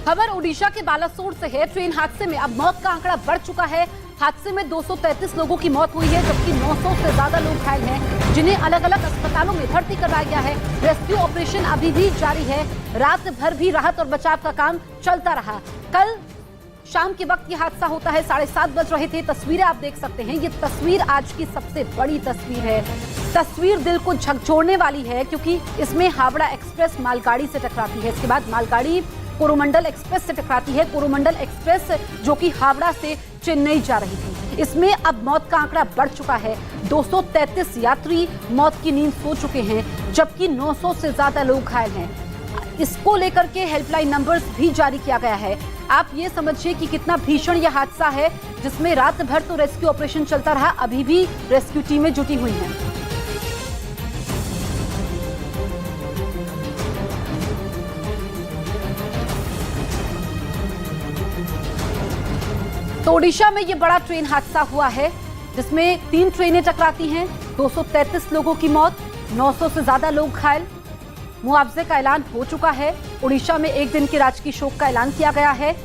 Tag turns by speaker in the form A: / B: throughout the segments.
A: खबर ओडिशा के बालासोर से है। ट्रेन हादसे में अब मौत का आंकड़ा बढ़ चुका है। हादसे में 233 लोगों की मौत हुई है, जबकि 900 से ज्यादा लोग घायल हैं, जिन्हें अलग अलग अस्पतालों में भर्ती करवाया गया है। रेस्क्यू ऑपरेशन अभी भी जारी है। रात भर भी राहत और बचाव का काम चलता रहा। कल शाम के वक्त ये हादसा होता है, 7:30 बज रहे थे। तस्वीरें आप देख सकते हैं। ये तस्वीर आज की सबसे बड़ी तस्वीर है। तस्वीर दिल को झकझोरने वाली है, क्योंकि इसमें हावड़ा एक्सप्रेस मालगाड़ी से टकराती है। इसके बाद मालगाड़ी कोरोमंडल एक्सप्रेस से टकराती है। कोरोमंडल एक्सप्रेस जो कि हावड़ा से चेन्नई जा रही थी। इसमें अब मौत का आंकड़ा बढ़ चुका है। 233 यात्री मौत की नींद सो चुके हैं, जबकि 900 से ज्यादा लोग घायल हैं। इसको लेकर के हेल्पलाइन नंबर्स भी जारी किया गया है। आप ये समझिए कि कितना भीषण यह हादसा है, जिसमें रात भर तो रेस्क्यू ऑपरेशन चलता रहा। अभी भी रेस्क्यू टीमें जुटी हुई हैं। तो ओडिशा में ये बड़ा ट्रेन हादसा हुआ है, जिसमें 3 ट्रेनें टकराती हैं। 233 लोगों की मौत, 900 से ज्यादा लोग घायल। मुआवजे का ऐलान हो चुका है। ओडिशा में 1 दिन के राजकीय शोक का ऐलान किया गया है।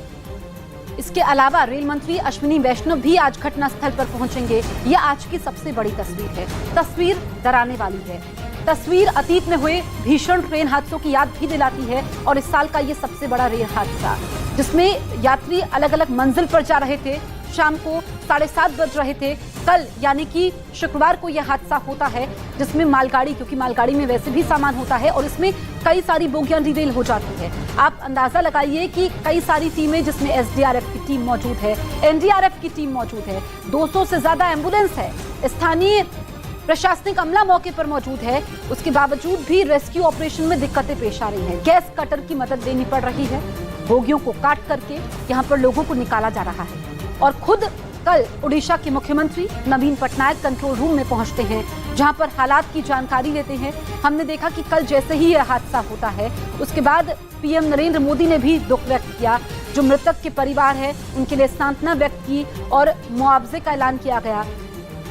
A: इसके अलावा रेल मंत्री अश्विनी वैष्णव भी आज घटनास्थल पर पहुंचेंगे। यह आज की सबसे बड़ी तस्वीर है। तस्वीर डराने वाली है। तस्वीर अतीत में हुए भीषण ट्रेन हादसों की याद भी दिलाती है। और इस साल का ये सबसे बड़ा रेल हादसा, जिसमें यात्री अलग अलग मंजिल पर जा रहे थे। शाम को 7:30 बज रहे थे। कल यानी कि शुक्रवार को यह हादसा होता है, जिसमें मालगाड़ी, क्योंकि मालगाड़ी में वैसे भी सामान होता है और इसमें कई सारी बोगियां डिटेल हो जाती है। आप अंदाजा लगाइए कि कई सारी टीमें, जिसमें एसडीआरएफ की टीम मौजूद है, एनडीआरएफ की टीम मौजूद है, 200 से ज्यादा एम्बुलेंस है, स्थानीय प्रशासनिक अमला मौके पर मौजूद है। उसके बावजूद भी रेस्क्यू ऑपरेशन में दिक्कतें पेश आ रही हैं। गैस कटर की मदद लेनी पड़ रही है। बोगियों को काट करके यहाँ पर लोगों को निकाला जा रहा है। और खुद कल ओडिशा के मुख्यमंत्री नवीन पटनायक कंट्रोल रूम में पहुंचते हैं, जहां पर हालात की जानकारी लेते हैं। हमने देखा कि कल जैसे ही यह हादसा होता है, उसके बाद पीएम नरेंद्र मोदी ने भी दुख व्यक्त किया। जो मृतक के परिवार है, उनके लिए सांत्वना व्यक्त की और मुआवजे का ऐलान किया गया।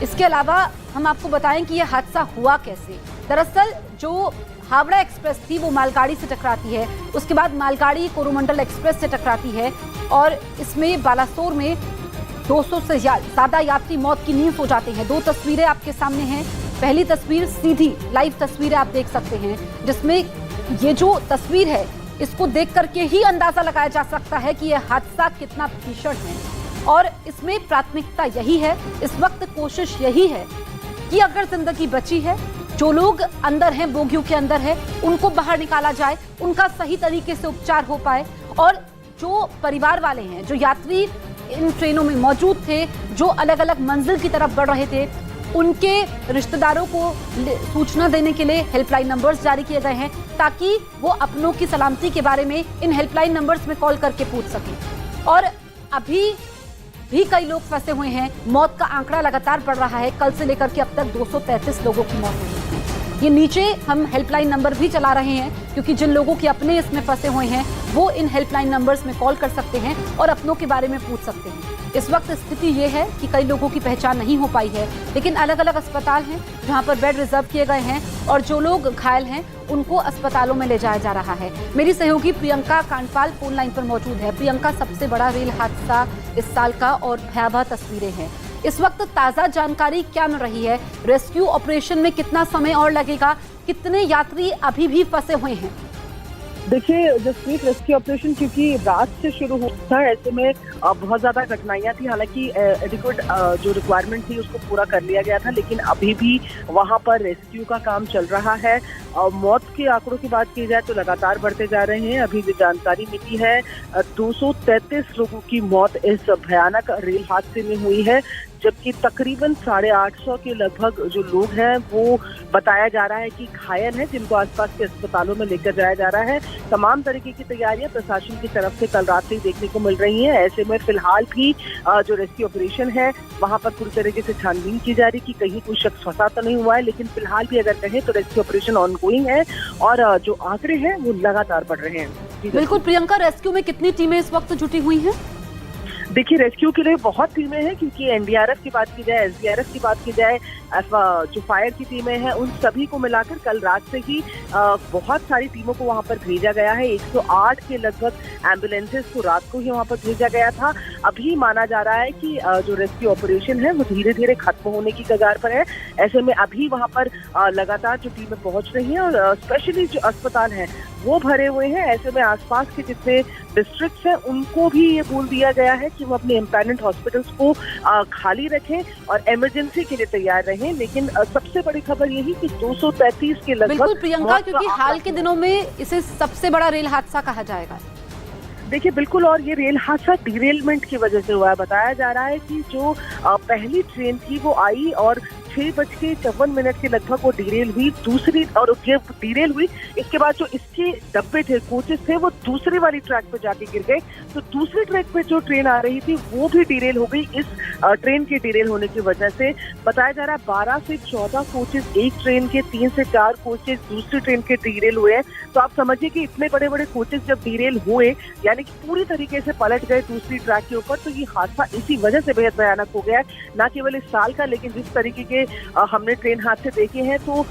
A: इसके अलावा हम आपको बताएं कि यह हादसा हुआ कैसे। दरअसल जो हावड़ा एक्सप्रेस थी वो मालगाड़ी से टकराती है। उसके बाद मालगाड़ी कोरोमंडल एक्सप्रेस से टकराती है और इसमें बालासोर में 200 से ज्यादा यात्री मौत की नींद सो जाते हैं। 2 तस्वीरें आपके सामने हैं। पहली तस्वीर सीधी लाइव तस्वीरें आप देख सकते हैं, जिसमें ये जो तस्वीर है, इसको देख करके ही अंदाजा लगाया जा सकता है कि यह हादसा कितना भीषण है। और इसमें प्राथमिकता यही है, इस वक्त कोशिश यही है कि अगर जिंदगी बची है, जो लोग अंदर हैं, बोगियों के अंदर है, उनको बाहर निकाला जाए, उनका सही तरीके से उपचार हो पाए। और जो परिवार वाले हैं, जो यात्री इन ट्रेनों में मौजूद थे, जो अलग अलग मंजिल की तरफ बढ़ रहे थे, उनके रिश्तेदारों को सूचना देने के लिए हेल्पलाइन नंबर्स जारी किए गए हैं, ताकि वो अपनों की सलामती के बारे में इन हेल्पलाइन नंबर्स में कॉल करके पूछ सकें। और अभी भी कई लोग फंसे हुए हैं। मौत का आंकड़ा लगातार बढ़ रहा है। कल से लेकर के अब तक 233 लोगों की मौत हुई है। ये नीचे हम हेल्पलाइन नंबर भी चला रहे हैं, क्योंकि जिन लोगों के अपने इसमें फंसे हुए हैं, वो इन हेल्पलाइन नंबर्स में कॉल कर सकते हैं और अपनों के बारे में पूछ सकते हैं। इस वक्त स्थिति ये है कि कई लोगों की पहचान नहीं हो पाई है, लेकिन अलग अलग अस्पताल हैं जहां पर बेड रिजर्व किए गए हैं और जो लोग घायल हैं उनको अस्पतालों में ले जाया जा रहा है। मेरी सहयोगी प्रियंका कांडपाल फोन लाइन पर मौजूद है। प्रियंका, सबसे बड़ा रेल हादसा इस साल का और भयावह तस्वीरें हैं। इस वक्त ताजा जानकारी क्या मिल रही है? रेस्क्यू ऑपरेशन में कितना समय और लगेगा? कितने यात्री अभी भी फंसे हुए हैं?
B: देखिए, जसप्रीत, रेस्क्यू ऑपरेशन क्योंकि रात से शुरू हुआ था, ऐसे में बहुत ज्यादा कठिनाइयां थी। हालांकि एडिक्वेट जो रिक्वायरमेंट थी उसको पूरा कर लिया गया था, लेकिन अभी भी वहां पर रेस्क्यू का काम चल रहा है। मौत के आंकड़ों की बात की जाए तो लगातार बढ़ते जा रहे हैं। अभी जो जानकारी मिली है, 233 लोगों की मौत इस भयानक रेल हादसे में हुई है, जबकि तकरीबन 850 के लगभग जो लोग हैं वो बताया जा रहा है कि घायल हैं, जिनको आसपास के अस्पतालों में लेकर जाया जा रहा है। तमाम तरीके की तैयारियां प्रशासन की तरफ से कल रात से ही देखने को मिल रही हैं। ऐसे में फिलहाल भी जो रेस्क्यू ऑपरेशन है वहां पर पूरी तरीके से छानबीन की जा रही कि कहीं कोई शख्स फंसा तो नहीं हुआ है, लेकिन फिलहाल भी अगर कहें तो रेस्क्यू ऑपरेशन ऑनगोइंग है और जो आंकड़े हैं वो लगातार बढ़ रहे हैं।
A: बिल्कुल प्रियंका, रेस्क्यू में कितनी टीमें इस वक्त जुटी हुई हैं?
B: देखिए, रेस्क्यू के लिए बहुत टीमें हैं, क्योंकि एनडीआरएफ की बात की जाए, एसडीआरएफ की बात की जाए, जो फायर की टीमें हैं, उन सभी को मिलाकर कल रात से ही बहुत सारी टीमों को वहां पर भेजा गया है। 108 के लगभग एम्बुलेंसेस को रात को ही वहां पर भेजा गया था। अभी माना जा रहा है कि जो रेस्क्यू ऑपरेशन है वो धीरे धीरे खत्म होने की कगार पर है। ऐसे में अभी वहां पर लगातार जो टीमें पहुंच रही हैं, और स्पेशली जो अस्पताल हैं वो भरे हुए हैं। ऐसे में आसपास के जितने डिस्ट्रिक्ट्स हैं उनको भी ये बोल दिया गया है कि वो अपने इम्पैनेंट हॉस्पिटल्स को खाली रखें और इमरजेंसी के लिए तैयार रहें। लेकिन सबसे बड़ी खबर यही कि 233 के लगभग।
A: बिल्कुल प्रियंका, क्योंकि हाल के दिनों में इसे सबसे बड़ा रेल हादसा कहा जाएगा।
B: देखिए, बिल्कुल, और ये रेल हादसा डिरेलमेंट की वजह से हुआ है। बताया जा रहा है कि जो पहली ट्रेन थी वो आई और 6:54 के लगभग वो डिरेल हुई। दूसरी, और ये डिरेल हुई, इसके बाद जो इसके डब्बे थे, कोचेस थे, वो दूसरी वाली ट्रैक पे जाके गिर गए। तो दूसरी ट्रैक पे जो ट्रेन आ रही थी वो भी डिरेल हो गई इस ट्रेन के डिरेल होने की वजह से। बताया जा रहा है 12 से 14 कोचेस एक ट्रेन के, 3 से 4 कोचेस दूसरी ट्रेन के डिरेल हुए हैं। तो आप समझिए कि इतने बड़े बड़े कोचेस जब डिरेल हुए, यानी कि पूरी तरीके से पलट गए दूसरी ट्रैक के ऊपर, तो ये हादसा इसी वजह से बेहद भयानक हो गया है। न केवल इस साल का, लेकिन जिस तरीके के हमने ट्रेन हादसे देखे हैं, तो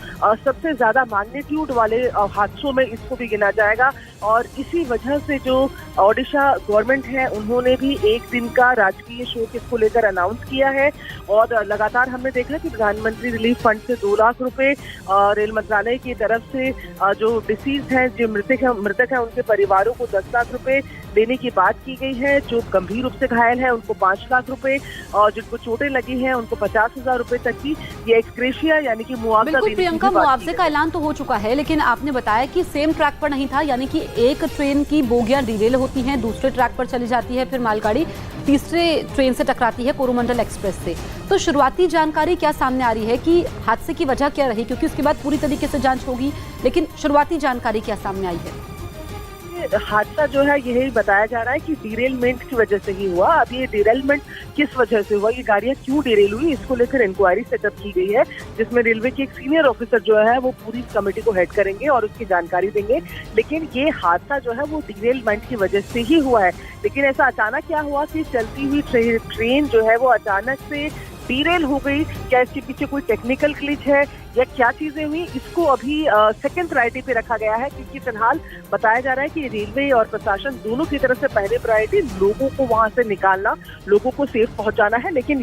B: सबसे ज्यादा मैग्नीट्यूड वाले हादसों में इसको भी गिना जाएगा। और इसी वजह से जो ओडिशा गवर्नमेंट है, उन्होंने भी एक दिन का राजकीय शोक इसको लेकर अनाउंस किया है। और लगातार हमने देखा कि प्रधानमंत्री रिलीफ फंड से 2 लाख रुपए, रेल मंत्रालय की तरफ से जो डिसीज हैं, जो मृतक हैं, उनके परिवारों को 10 लाख रुपए देने की बात की गई है। जो गंभीर रूप से घायल है उनको 5 लाख रुपए, और जिनको चोटें लगी हैं उनको 50,000 रुपए तक की ये एक्सग्रेशिया यानी कि मुआवजा देने की
A: प्रियंका, मुआवजे का ऐलान तो हो चुका है, लेकिन आपने बताया कि सेम ट्रैक पर नहीं था, यानी कि एक ट्रेन की बोगियां डिरेल होती हैं, दूसरे ट्रैक पर चली जाती है, फिर मालगाड़ी तीसरे ट्रेन से टकराती है कोरोमंडल एक्सप्रेस से। तो शुरुआती जानकारी क्या सामने आ रही है कि हादसे की वजह क्या रही, क्योंकि उसके बाद पूरी तरीके से जांच होगी, लेकिन शुरुआती जानकारी क्या सामने आई है?
B: हादसा जो है यही बताया जा रहा है कि डिरेलमेंट की वजह से ही हुआ। अब ये डिरेलमेंट किस वजह से हुआ, ये गाड़ियां क्यों डिरेल हुई, इसको लेकर इंक्वायरी सेटअप की गई है, जिसमें रेलवे के एक सीनियर ऑफिसर जो है वो पूरी कमेटी को हेड करेंगे और उसकी जानकारी देंगे। लेकिन ये हादसा जो है वो डिरेलमेंट की वजह से ही हुआ है। लेकिन ऐसा अचानक क्या हुआ कि चलती हुई ट्रेन जो है वो अचानक से डिरेल हो गई? क्या इसके पीछे कोई टेक्निकल ग्लिच है या क्या चीजें हुई, इसको अभी सेकंड प्रायोरिटी पे रखा गया है। क्योंकि फिलहाल बताया जा रहा है कि रेलवे और प्रशासन दोनों की तरफ से पहले प्रायोरिटी लोगों को वहां से निकालना, लोगों को सेफ पहुंचाना है। लेकिन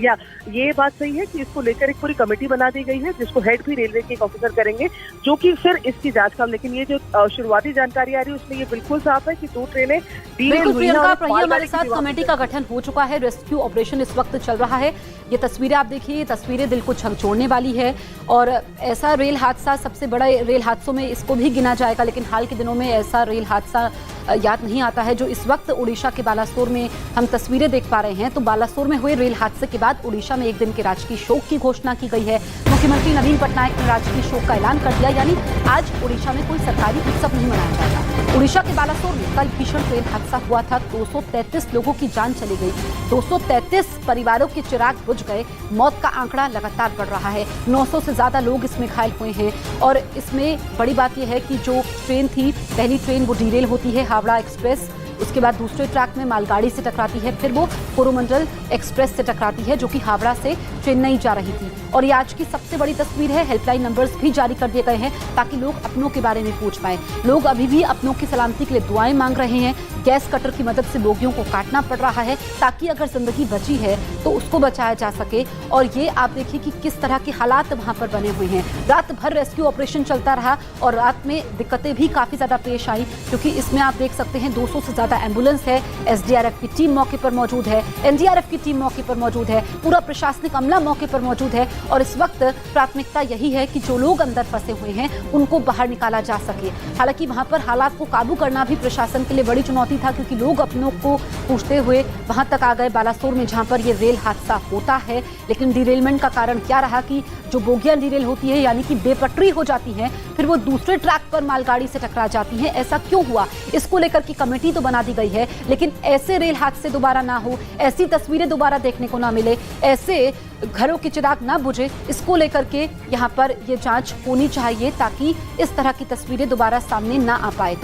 B: ये बात सही है कि इसको लेकर एक पूरी कमेटी बना दी गई है, जिसको हेड भी रेलवे के एक ऑफिसर करेंगे, जो कि फिर इसकी जांच कर। लेकिन ये जो शुरुआती जानकारी आ रही है उसमें ये बिल्कुल साफ है कि 2 ट्रेनें डिरेल हुई हैं।
A: हमारे साथ कमेटी का गठन हो चुका है, रेस्क्यू ऑपरेशन इस वक्त चल रहा है। ये तस्वीरें आप देखिए, ये तस्वीरें दिल को झकझोरने वाली है। और ऐसा रेल हादसा, सबसे बड़ा रेल हादसों में इसको भी गिना जाएगा, लेकिन हाल के दिनों में ऐसा रेल हादसा याद नहीं आता है जो इस वक्त उड़ीसा के बालासोर में हम तस्वीरें देख पा रहे हैं। तो बालासोर में हुए रेल हादसे के बाद उड़ीसा में एक दिन के राजकीय शोक की घोषणा की गई है। मुख्यमंत्री नवीन पटनायक ने राजकीय शोक का ऐलान कर दिया, यानी आज उड़ीसा में कोई सरकारी उत्सव नहीं मनाया जाएगा। उड़ीसा के बालासोर में कल भीषण रेल हादसा हुआ था, 233 लोगों की जान चली गई, 233 परिवारों के चिराग बुझ गए। मौत का आंकड़ा लगातार बढ़ रहा है, 900 से ज्यादा लोग इसमें घायल हुए हैं। और इसमें बड़ी बात यह है कि जो ट्रेन थी, पहली ट्रेन वो डिरेल होती है, हावड़ा एक्सप्रेस, उसके बाद दूसरे ट्रैक में मालगाड़ी से टकराती है, फिर वो कोरोमंडल एक्सप्रेस से टकराती है जो कि हावड़ा से चेन्नई जा रही थी। और ये आज की सबसे बड़ी तस्वीर है। हेल्पलाइन नंबर्स भी जारी कर दिए गए हैं ताकि लोग अपनों के बारे में पूछ पाए। लोग अभी भी अपनों की सलामती के लिए दुआएं मांग रहे हैं। गैस कटर की मदद से बोगियों को काटना पड़ रहा है ताकि अगर जिंदगी बची है तो उसको बचाया जा सके। और ये आप देखिए कि किस तरह के हालात वहां पर बने हुए हैं। रात भर रेस्क्यू ऑपरेशन चलता रहा और रात में दिक्कतें भी काफी ज्यादा पेश आई, क्योंकि इसमें आप देख सकते हैं 200 से ज्यादा एम्बुलेंस है, एसडीआरएफ की टीम मौके पर मौजूद है, एनडीआरएफ की टीम मौके पर मौजूद है, पूरा प्रशासनिक अमला मौके पर मौजूद है। और इस वक्त प्राथमिकता यही है कि जो लोग अंदर फंसे हुए हैं उनको बाहर निकाला जा सके। हालांकि वहां पर हालात को काबू करना भी प्रशासन के लिए बड़ी चुनौती था, क्योंकि लोग अपनों को पूछते हुए वहां तक आ गए, बालासोर में, जहां पर ये रेल हादसा होता है। लेकिन डिरेलमेंट का कारण क्या रहा कि जो बोगियां डिरेल होती है, यानी कि बेपटरी हो जाती हैं, फिर वो दूसरे ट्रैक पर मालगाड़ी से टकरा जाती हैं, ऐसा क्यों हुआ? इसको लेकर की कमेटी तो बना दी गई है, लेकिन ऐसे रेल हादसे दोबारा ना हो, ऐसी तस्वीरें दोबारा देखने को ना मिले, ऐसे घरों के चिराग ना बुझे, इसको लेकर के यहाँ पर ये जांच होनी चाहिए ताकि इस तरह की तस्वीरें दोबारा सामने ना आ पाए।